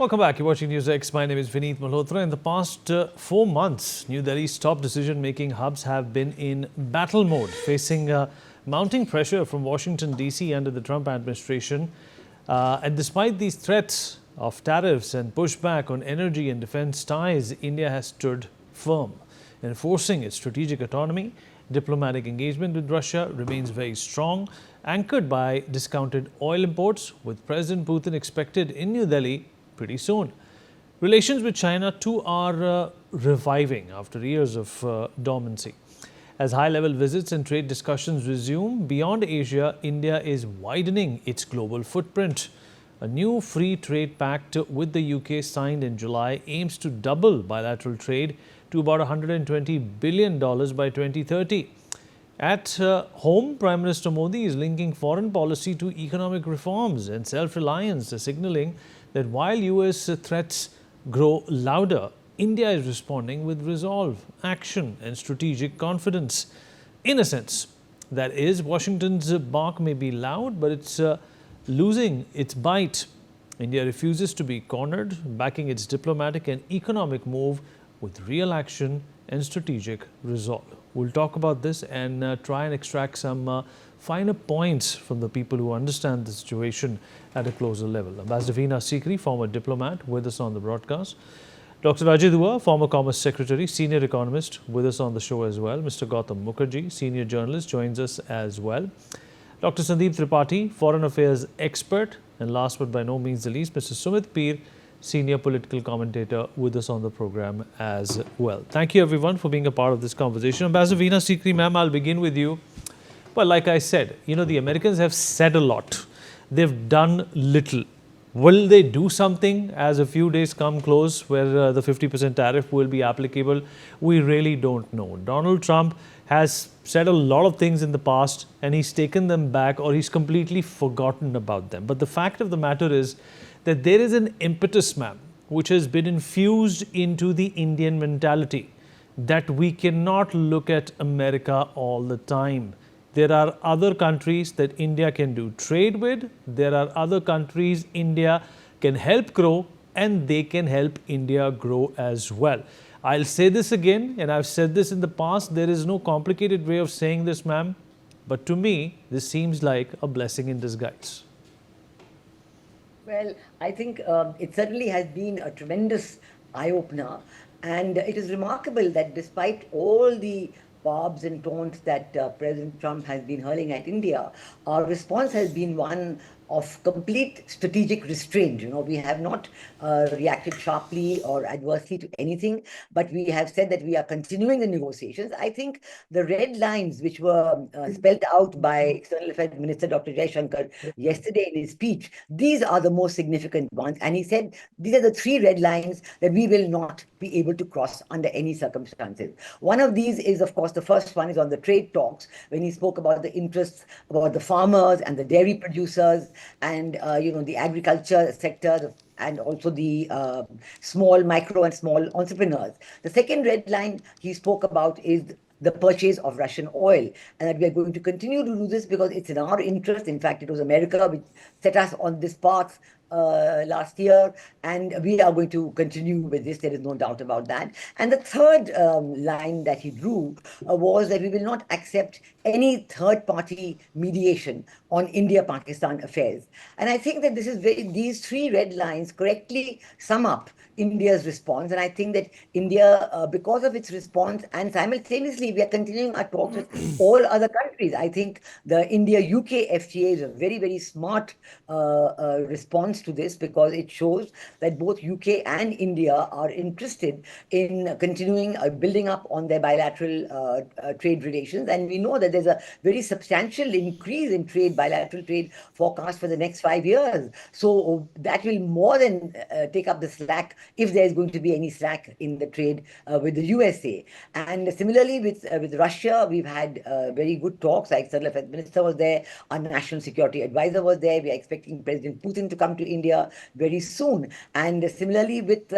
Welcome back. You're watching NewsX. My name is Vineet Malhotra. In the past 4 months, New Delhi's top decision-making hubs have been in battle mode, facing mounting pressure from Washington, D.C. under the Trump administration. And despite these threats of tariffs and pushback on energy and defense ties, India has stood firm, enforcing its strategic autonomy. Diplomatic engagement with Russia remains very strong, anchored by discounted oil imports, with President Putin expected in New Delhi pretty soon. Relations with China too are reviving after years of dormancy. As high-level visits and trade discussions resume beyond Asia, India is widening its global footprint. A new free trade pact with the UK signed in July aims to double bilateral trade to about $120 billion by 2030. At home, Prime Minister Modi is linking foreign policy to economic reforms and self-reliance, signaling that while US threats grow louder, India is responding with resolve, action and strategic confidence. In a sense, that is, Washington's bark may be loud, but it's losing its bite. India refuses to be cornered, backing its diplomatic and economic move with real action and strategic resolve. We'll talk about this and try and extract some finer points from the people who understand the situation at a closer level. Ambassador Veena Sikri, former diplomat, with us on the broadcast. Dr. Ajay Dua, former Commerce Secretary, senior economist, with us on the show as well. Mr. Gautam Mukherjee, senior journalist, joins us as well. Dr. Sandeep Tripathi, foreign affairs expert. And last but by no means the least, Mr. Sumit Peer, senior political commentator, with us on the program as well. Thank you everyone for being a part of this conversation. Ambassador Veena Sikri, ma'am, I'll begin with you. Well, like I said, the Americans have said a lot. They've done little. Will they do something as a few days come close where the 50% tariff will be applicable? We really don't know. Donald Trump has said a lot of things in the past and he's taken them back or he's completely forgotten about them. But the fact of the matter is that there is an impetus, ma'am, which has been infused into the Indian mentality that we cannot look at America all the time. There are other countries that India can do trade with. There are other countries India can help grow and they can help India grow as well. I'll say this again, and I've said this in the past, there is no complicated way of saying this, ma'am, but to me, this seems like a blessing in disguise. Well, I think it certainly has been a tremendous eye-opener, and it is remarkable that despite all the barbs and taunts that President Trump has been hurling at India, our response has been one of complete strategic restraint. We have not reacted sharply or adversely to anything, but we have said that we are continuing the negotiations. I think the red lines which were spelled out by External Affairs Minister Dr. Jaishankar yesterday in his speech, these are the most significant ones. And he said these are the 3 red lines that we will not be able to cross under any circumstances. One of these is, of course, the first one is on the trade talks, when he spoke about the interests about the farmers and the dairy producers and the agriculture sector and also the micro and small entrepreneurs. The second red line he spoke about is the purchase of Russian oil, and that we are going to continue to do this because it's in our interest. In fact, it was America which set us on this path last year, and we are going to continue with this. There is no doubt about that. And the third line that he drew was that we will not accept any third-party mediation on India-Pakistan affairs. And I think that these 3 red lines correctly sum up India's response. And I think that India, because of its response, and simultaneously we are continuing our talks with all other countries. I think the India-UK FTA is a very, very smart response to this, because it shows that both UK and India are interested in continuing building up on their bilateral trade relations. And we know that there's a very substantial increase in bilateral trade forecast for the next 5 years. So that will more than take up the slack if there's going to be any slack in the trade with the USA. And similarly with Russia, we've had very good talks. Like External Affairs Minister was there, our National Security Advisor was there. We are expecting President Putin to come to India very soon. And similarly with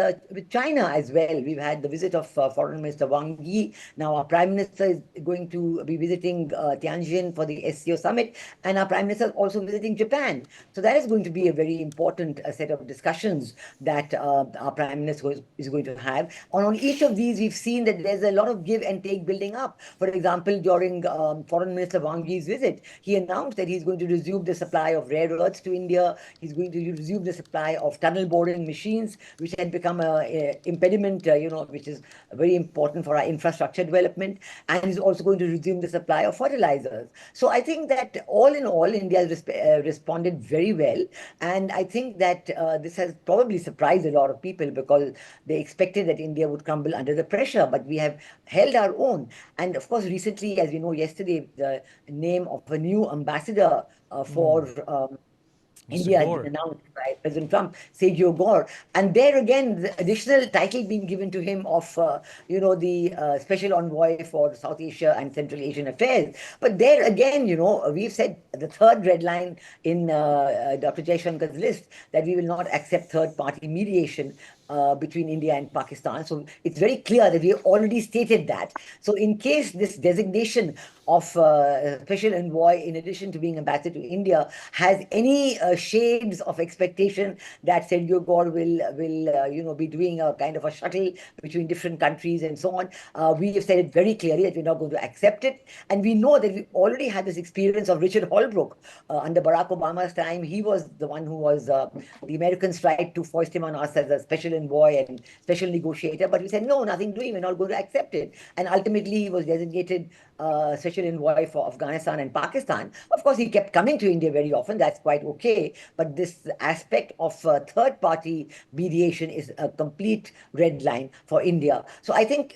China as well. We've had the visit of Foreign Minister Wang Yi. Now our Prime Minister is going to be visiting Tianjin for the SCO summit, and our Prime Minister is also visiting Japan. So that is going to be a very important set of discussions that our Prime Minister is going to have. On each of these, we've seen that there's a lot of give and take building up. For example, during Foreign Minister Wang Yi's visit, he announced that he's going to resume the supply of rare earths to India. He's going to resume the supply of tunnel boring machines, which had become an impediment, which is very important for our infrastructure development. And he's also going to resume the supply of fertilizers. So I think that all in all, India has responded very well. And I think that this has probably surprised a lot of people because they expected that India would crumble under the pressure. But we have held our own. And of course, recently, as we know, yesterday, the name of a new ambassador for India has been announced by President Trump, Sergio Gore. And there again, the additional title being given to him of, the special envoy for South Asia and Central Asian affairs. But there again, we've said the third red line in Dr. Jaishankar's list that we will not accept third-party mediation between India and Pakistan. So it's very clear that we have already stated that. So in case this designation of special envoy, in addition to being ambassador to India, has any shades of expectation that Sergio Gore will be doing a kind of a shuttle between different countries and so on, we have said it very clearly that we're not going to accept it. And we know that we already had this experience of Richard Holbrooke under Barack Obama's time. He was the one who was the Americans tried to foist him on us as a special envoy and special negotiator, but we said no, nothing doing, we're not going to accept it. And ultimately he was designated special envoy for Afghanistan and Pakistan. Of course, he kept coming to India very often, that's quite okay, but this aspect of third-party mediation is a complete red line for India. So I think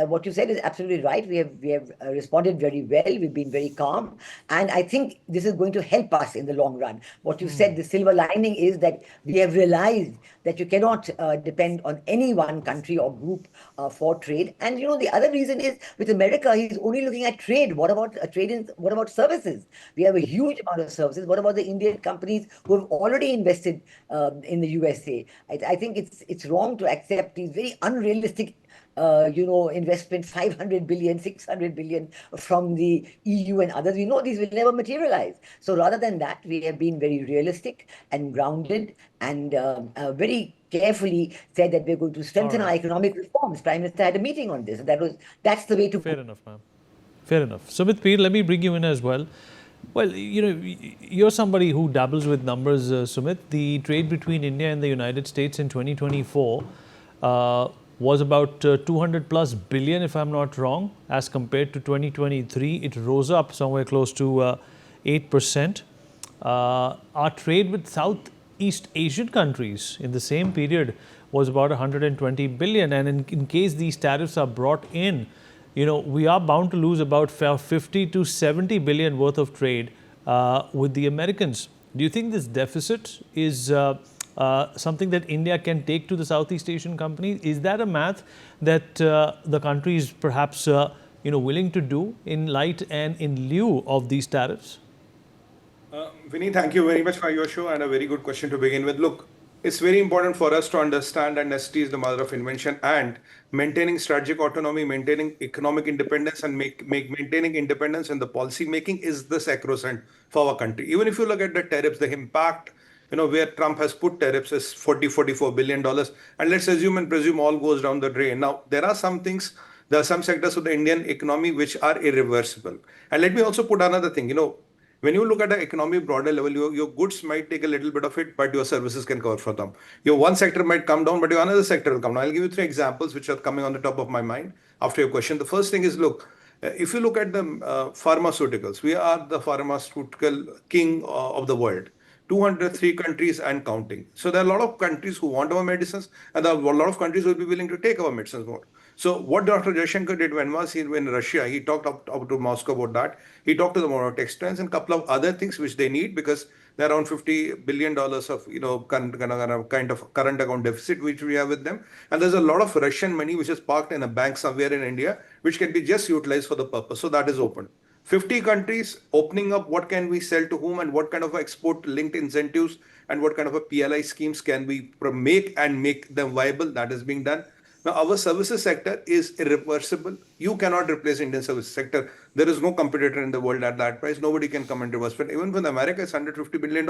what you said is absolutely right. We have responded very well, we've been very calm, and I think this is going to help us in the long run. What you said, the silver lining is that we have realized that you cannot depend on any one country or group for trade. And the other reason is with America, he's only looking at trade. What about what about services? We have a huge amount of services. What about the Indian companies who have already invested in the USA? I think it's wrong to accept these very unrealistic investment, 500 billion, 600 billion from the EU and others. We know these will never materialize. So rather than that, we have been very realistic and grounded and very carefully said that we're going to strengthen our economic reforms. Prime Minister had a meeting on this. That's the way to... Fair enough, ma'am. Fair enough. Sumit Peer, let me bring you in as well. Well, you're somebody who dabbles with numbers, Sumit. The trade between India and the United States in 2024 was about 200 plus billion, if I'm not wrong. As compared to 2023, it rose up somewhere close to 8%. Our trade with Southeast Asian countries in the same period was about 120 billion. And in case these tariffs are brought in, we are bound to lose about 50 to 70 billion worth of trade with the Americans. Do you think this deficit is something that India can take to the Southeast Asian companies? Is that a math that the country is perhaps willing to do in light and in lieu of these tariffs? Vinny, thank you very much for your show and a very good question to begin with. Look, it's very important for us to understand that necessity is the mother of invention, and maintaining strategic autonomy, maintaining economic independence, and maintaining independence in the policy making is the sacrosanct for our country. Even if you look at the tariffs, the impact, where Trump has put tariffs is $44 billion. And let's assume and presume all goes down the drain. Now, there are some sectors of the Indian economy which are irreversible. And let me also put another thing, when you look at the economy broader level, your goods might take a little bit of it, but your services can cover for them. Your one sector might come down, but your another sector will come down. I'll give you 3 examples which are coming on the top of my mind after your question. The first thing is, look, if you look at the pharmaceuticals, we are the pharmaceutical king of the world. 203 countries and counting. So there are a lot of countries who want our medicines, and there are a lot of countries who will be willing to take our medicines more. So what Dr. Jaishankar did when was in Russia, he talked up to Moscow about that. He talked to them about textiles and a couple of other things which they need, because there are around $50 billion of kind of current account deficit which we have with them. And there's a lot of Russian money which is parked in a bank somewhere in India, which can be just utilized for the purpose. So that is open. 50 countries opening up what can we sell to whom and what kind of export linked incentives and what kind of a PLI schemes can we make them viable. That is being done. Now, our services sector is irreversible. You cannot replace Indian services sector. There is no competitor in the world at that price. Nobody can come and reverse. But even when America is $150 billion,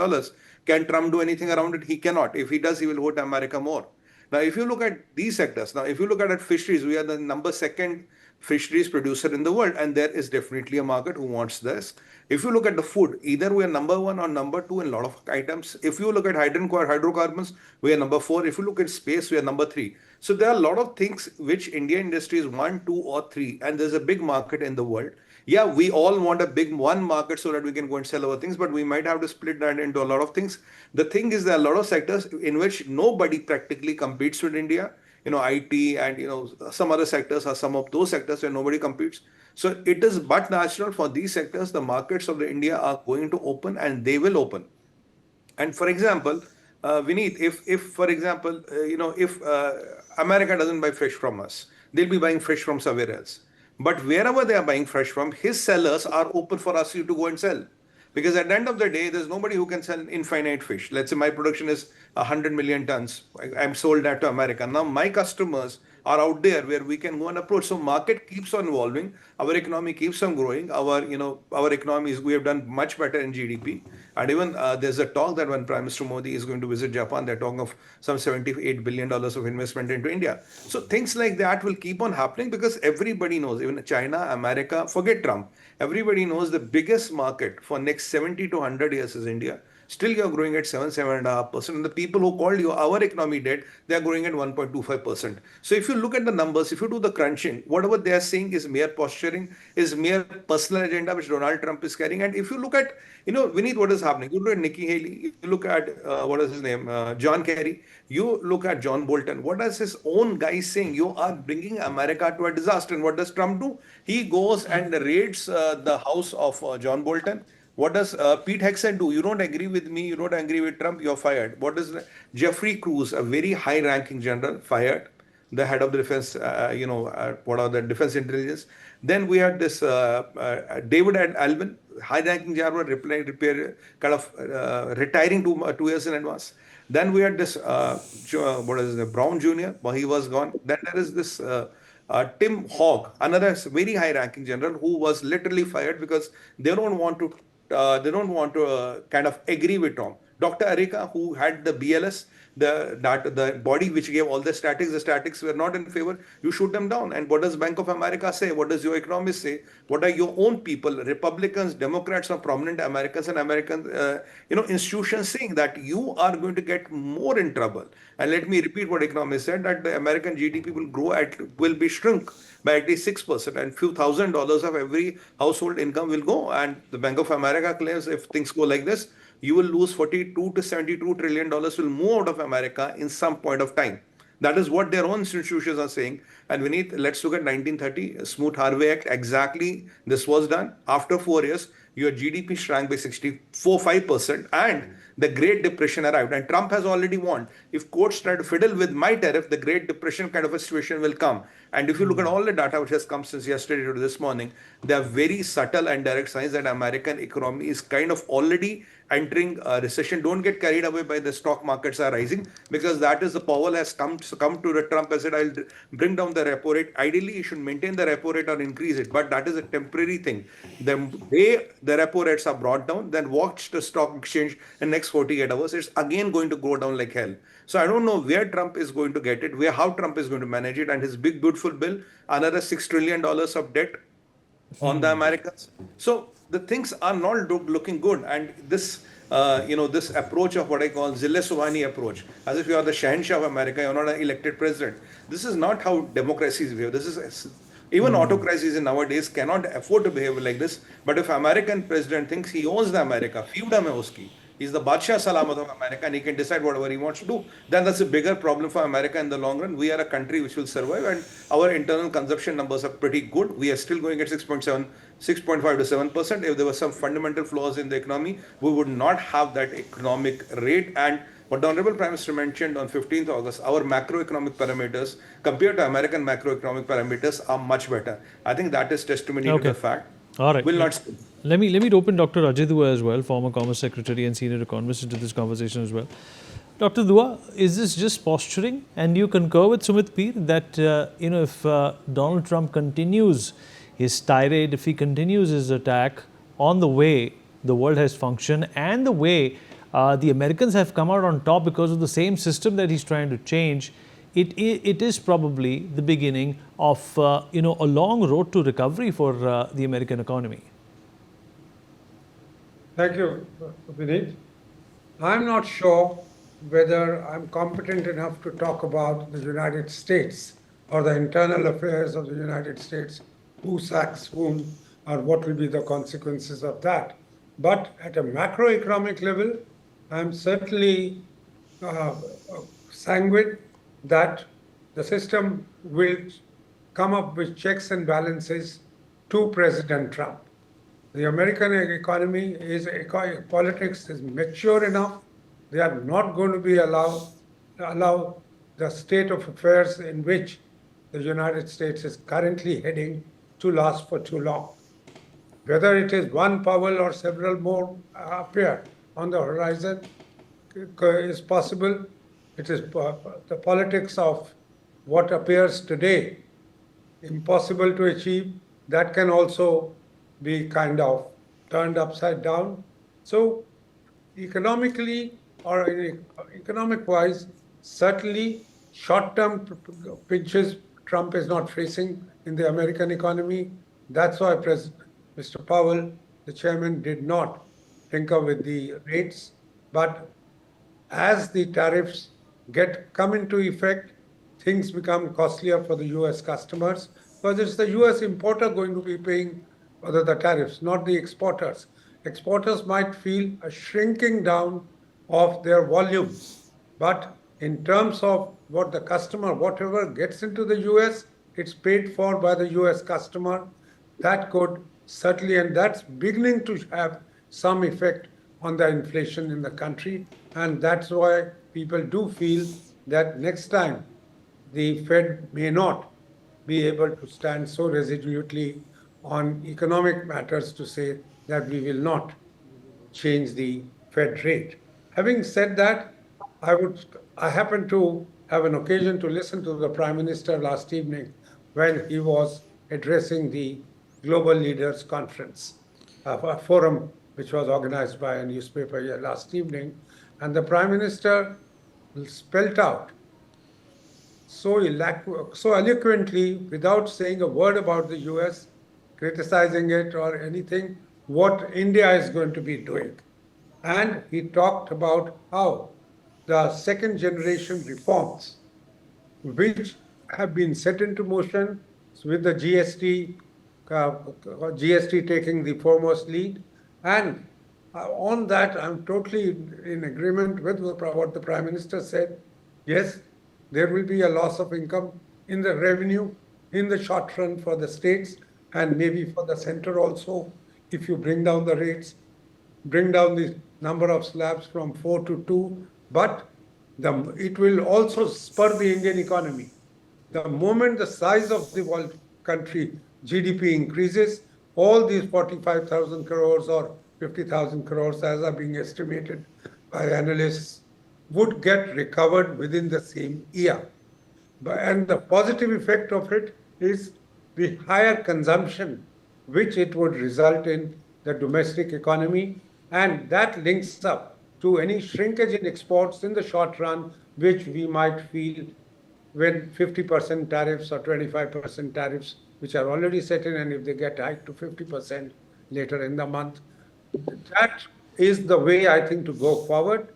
can Trump do anything around it? He cannot. If he does, he will hurt America more. Now, if you look at these sectors, now if you look at fisheries, we are the number second fisheries producer in the world, and there is definitely a market who wants this. If you look at the food, either we are number one or number two in a lot of items. If you look at hydrocarbons, we are number four. If you look at space, we are number three. So there are a lot of things which India industry is one, two, or three, and there's a big market in the world. Yeah, we all want a big one market so that we can go and sell our things, but we might have to split that into a lot of things. The thing is, there are a lot of sectors in which nobody practically competes with India. IT and some other sectors are some of those sectors where nobody competes. So it is but natural for these sectors, the markets of the India are going to open and they will open. And for example, Vineet, if for example, if America doesn't buy fish from us, they'll be buying fish from somewhere else. But wherever they are buying fresh from, his sellers are open for us to go and sell. Because at the end of the day, there's nobody who can sell infinite fish. Let's say my production is 100 million tons. I'm sold that to America. Now my customers are out there where we can go and approach. So market keeps on evolving. Our economy keeps on growing. Our economy is, we have done much better in GDP. And even there's a talk that when Prime Minister Modi is going to visit Japan, they're talking of some $78 billion of investment into India. So things like that will keep on happening because everybody knows, even China, America, forget Trump. Everybody knows the biggest market for next 70 to 100 years is India. Still, you're growing at 7.5%. And the people who called you our economy dead, they are growing at 1.25%. So if you look at the numbers, if you do the crunching, whatever they are saying is mere posturing, is mere personal agenda which Donald Trump is carrying. And if you look at, Vineet, what is happening? You look at Nikki Haley, you look at, what is his name, John Kerry, you look at John Bolton. What does his own guy saying? You are bringing America to a disaster. And what does Trump do? He goes and raids the house of John Bolton. What does Pete Hegseth do? You don't agree with me, you don't agree with Trump, you're fired. What does Jeffrey Cruz, a very high-ranking general, fired? The head of the defense, what are the defense intelligence? Then we had this David Alvin, high-ranking general, retiring 2 years in advance. Then we had this, Brown Jr., well, he was gone. Then there is this Tim Hogg, another very high-ranking general who was literally fired because they don't want to kind of agree with Trump. Dr. Arika, who had the BLS, the body which gave all the statics were not in favor. You shoot them down. And what does Bank of America say? What does your economist say? What are your own people, Republicans, Democrats, or prominent Americans and American institutions saying that you are going to get more in trouble? And let me repeat what economists said, that the American GDP will be shrunk by at least 6%, and few $1,000s of every household income will go. And the Bank of America claims if things go like this, you will lose 42 to 72 trillion dollars will move out of America in some point of time. That is what their own institutions are saying. And Vineet, let's look at 1930, Smoot-Harvey Act. Exactly, this was done. After 4 years, your GDP shrank by 5%, and the Great Depression arrived. And Trump has already warned, if courts try to fiddle with my tariff, the Great Depression kind of a situation will come. And if you look at all the data which has come since yesterday to this morning, there are very subtle and direct signs that American economy is kind of already entering a recession. Don't get carried away by the stock markets are rising, because that is the Powell has come to the Trump and said, I'll bring down the repo rate. Ideally, you should maintain the repo rate or increase it, but that is a temporary thing. The day the repo rates are brought down, then watch the stock exchange in next 48 hours. It's again going to go down like hell. So I don't know where Trump is going to get it, how Trump is going to manage it, and his big beautiful bill, another $6 trillion of debt on the Americans. So the things are not looking good. And this, this approach of what I call Zille-Sohani approach, as if you are the Shahenshah of America, you're not an elected president. This is not how democracies behave. This is even autocracies in nowadays cannot afford to behave like this. But if American president thinks he owns the America, fiefdom hai uski, he's the Badshah Salamat of America and he can decide whatever he wants to do, then that's a bigger problem for America in the long run. We are a country which will survive, and our internal consumption numbers are pretty good. We are still going at 6.5 to 7%. If there were some fundamental flaws in the economy, we would not have that economic rate. And what the Honorable Prime Minister mentioned on 15th August, our macroeconomic parameters compared to American macroeconomic parameters are much better. I think that is testimony to the fact. All right. will not stay. Let me open Dr. Ajay Dua as well, former Commerce Secretary and Senior Economist, into this conversation as well. Dr. Dua, is this just posturing? And you concur with Sumit Peer that if Donald Trump continues his tirade, if he continues his attack on the way the world has functioned and the way the Americans have come out on top because of the same system that he's trying to change, it is probably the beginning of a long road to recovery for the American economy. Thank you, Vineet. I'm not sure whether I'm competent enough to talk about the United States or the internal affairs of the United States, who sacks whom, or what will be the consequences of that. But at a macroeconomic level, I'm certainly sanguine that the system will come up with checks and balances to President Trump. The American economy politics is mature enough. They are not going to be allow the state of affairs in which the United States is currently heading to last for too long. Whether it is one Powell or several more appear on the horizon is possible. It is the politics of what appears today impossible to achieve. That can also be kind of turned upside down. So economically or economic-wise, certainly short-term pinches Trump is not facing in the American economy. That's why Mr. Powell, the chairman, did not tinker with the rates. But as the tariffs come into effect, things become costlier for the US customers, because it's the US importer going to be paying for the tariffs, not the exporters. Exporters might feel a shrinking down of their volumes, but in terms of what the customer, whatever gets into the US, it's paid for by the US customer. That could certainly, and that's beginning to have some effect on the inflation in the country. And that's why people do feel that next time the Fed may not be able to stand so resolutely on economic matters to say that we will not change the Fed rate. Having said that, I happened to have an occasion to listen to the Prime Minister last evening when he was addressing the Global Leaders Conference, a forum which was organized by a newspaper here last evening. And the Prime Minister spelt out so eloquently, without saying a word about the US, criticizing it or anything, what India is going to be doing. And he talked about how the second generation reforms, which have been set into motion with the GST taking the foremost lead. And on that, I'm totally in agreement with what the Prime Minister said. Yes, there will be a loss of income in the revenue in the short run for the states and maybe for the center also. If you bring down the rates, bring down the number of slabs from 4 to 2, but it will also spur the Indian economy. The moment the size of the world country GDP increases, all these 45,000 crores or 50,000 crores, as are being estimated by analysts, would get recovered within the same year. And the positive effect of it is the higher consumption, which it would result in the domestic economy. And that links up to any shrinkage in exports in the short run, which we might feel when 50% tariffs or 25% tariffs, which are already set in, and if they get hiked to 50% later in the month. That is the way, I think, to go forward.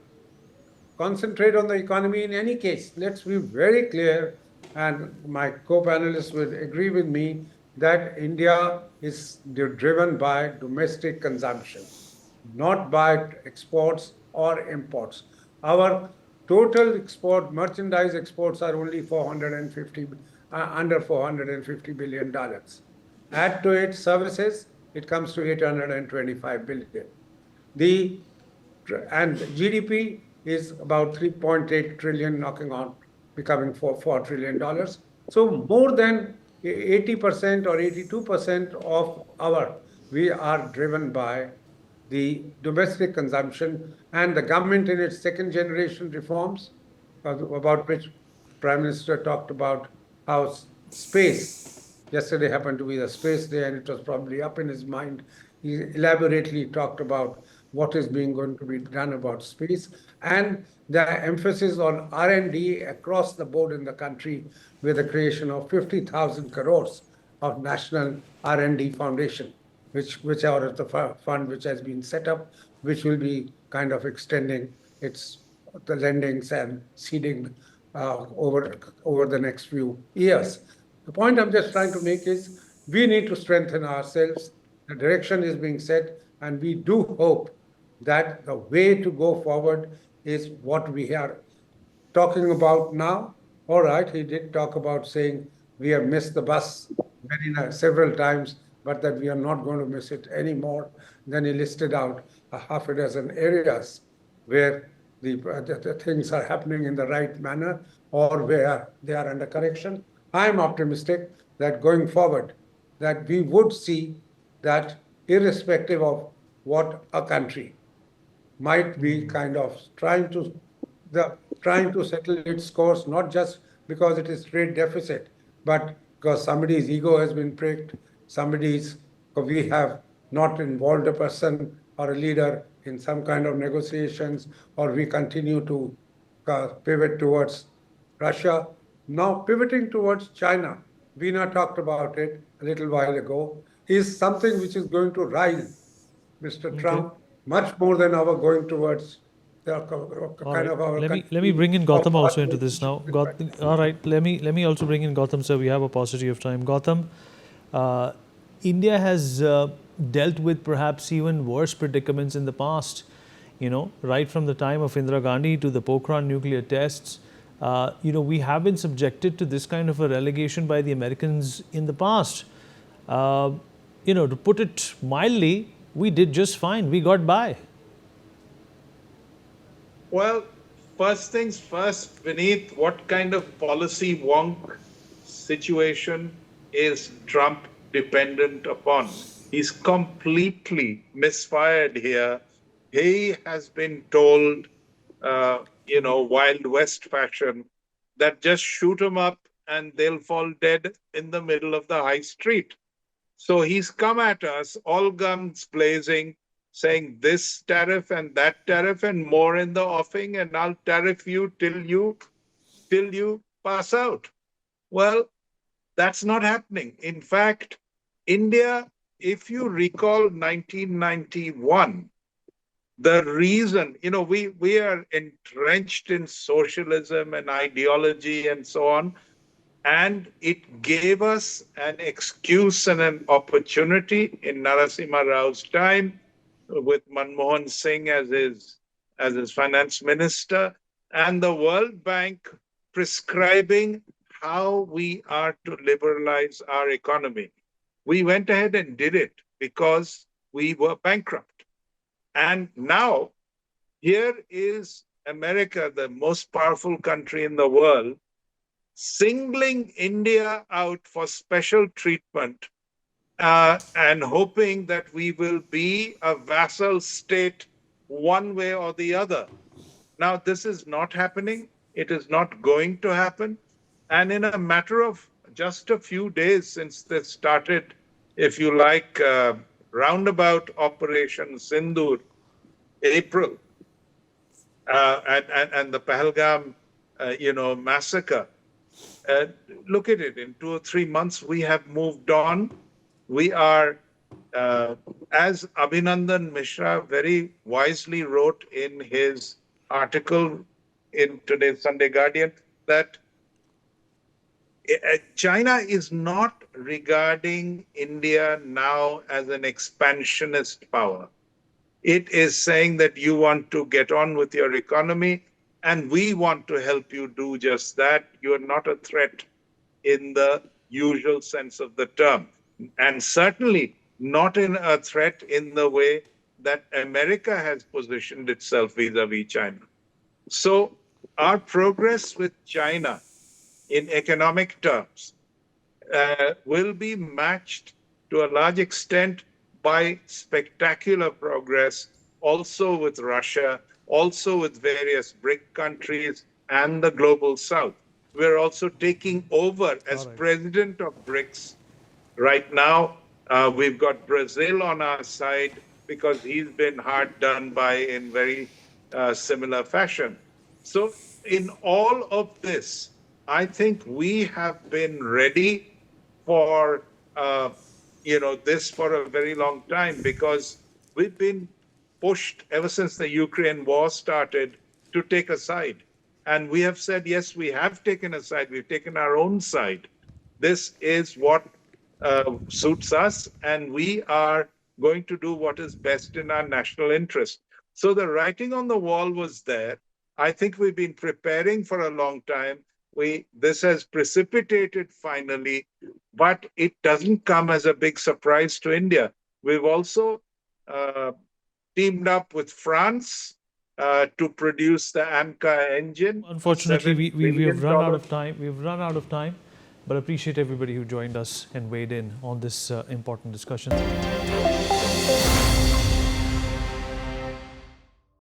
Concentrate on the economy in any case. Let's be very clear, and my co-panelists will agree with me, that India is driven by domestic consumption, not by exports or imports. Our total merchandise exports are only under $450 billion. Add to it services, it comes to $825 billion. And GDP is about 3.8 trillion, knocking on becoming $4 trillion. So more than 80% or 82% of our we are driven by the domestic consumption and the government in its second generation reforms, about which Prime Minister talked about how space, yesterday happened to be the space day and it was probably up in his mind. He elaborately talked about what is being going to be done about space and the emphasis on R&D across the board in the country with the creation of 50,000 crores of National R&D Foundation, which are of the fund which has been set up, which will be kind of extending the lendings and seeding over the next few years. The point I'm just trying to make is we need to strengthen ourselves. The direction is being set, and we do hope that the way to go forward is what we are talking about now. All right, he did talk about saying we have missed the bus several times, but that we are not going to miss it anymore. Then he listed out a half a dozen areas where the things are happening in the right manner or where they are under correction. I'm optimistic that going forward, that we would see that irrespective of what a country might be kind of trying to settle its course, not just because it is trade deficit, but because somebody's ego has been pricked, we have not involved a person or a leader in some kind of negotiations, or we continue to pivot towards Russia. Now pivoting towards China, Veena talked about it a little while ago, is something which is going to rise, Mr. Trump, much more than our going towards the kind of our. Let me bring in Gautam also into this now. All right, let me also bring in Gautam, sir. We have a paucity of time. Gautam, India has dealt with perhaps even worse predicaments in the past. You know, right from the time of Indira Gandhi to the Pokhran nuclear tests. We have been subjected to this kind of a relegation by the Americans in the past. To put it mildly, we did just fine. We got by. Well, first things first, Vineet, what kind of policy wonk situation is Trump dependent upon? He's completely misfired here. He has been told, Wild West fashion, that just shoot them up and they'll fall dead in the middle of the high street. So he's come at us, all guns blazing, saying this tariff and that tariff and more in the offing, and I'll tariff you till you pass out. Well, that's not happening. In fact, India, if you recall 1991, the reason, we are entrenched in socialism and ideology and so on, and it gave us an excuse and an opportunity in Narasimha Rao's time, with Manmohan Singh as his finance minister, and the World Bank prescribing how we are to liberalize our economy. We went ahead and did it because we were bankrupt. And now, here is America, the most powerful country in the world, singling India out for special treatment and hoping that we will be a vassal state one way or the other. Now, this is not happening. It is not going to happen. And in a matter of just a few days since this started, if you like, roundabout Operation Sindoor, April, and the Pahalgam, massacre, look at it. In 2 or 3 months, we have moved on. We are, as Abhinandan Mishra very wisely wrote in his article in today's Sunday Guardian, that China is not regarding India now as an expansionist power. It is saying that you want to get on with your economy, and we want to help you do just that. You are not a threat in the usual sense of the term, and certainly not in a threat in the way that America has positioned itself vis-a-vis China. So our progress with China in economic terms will be matched to a large extent by spectacular progress, also with Russia, also with various BRIC countries and the global south. We're also taking over as president of BRICS. Right now, we've got Brazil on our side because he's been hard done by in very similar fashion. So in all of this, I think we have been ready for this for a very long time, because we've been pushed ever since the Ukraine war started to take a side. And we have said, yes, we have taken a side. We've taken our own side. This is what suits us, and we are going to do what is best in our national interest. So the writing on the wall was there. I think we've been preparing for a long time. This has precipitated finally, but it doesn't come as a big surprise to India. We've also teamed up with France to produce the AMCA engine. Unfortunately, we $7 have run out billion. of time. We've run out of time, but I appreciate everybody who joined us and weighed in on this important discussion.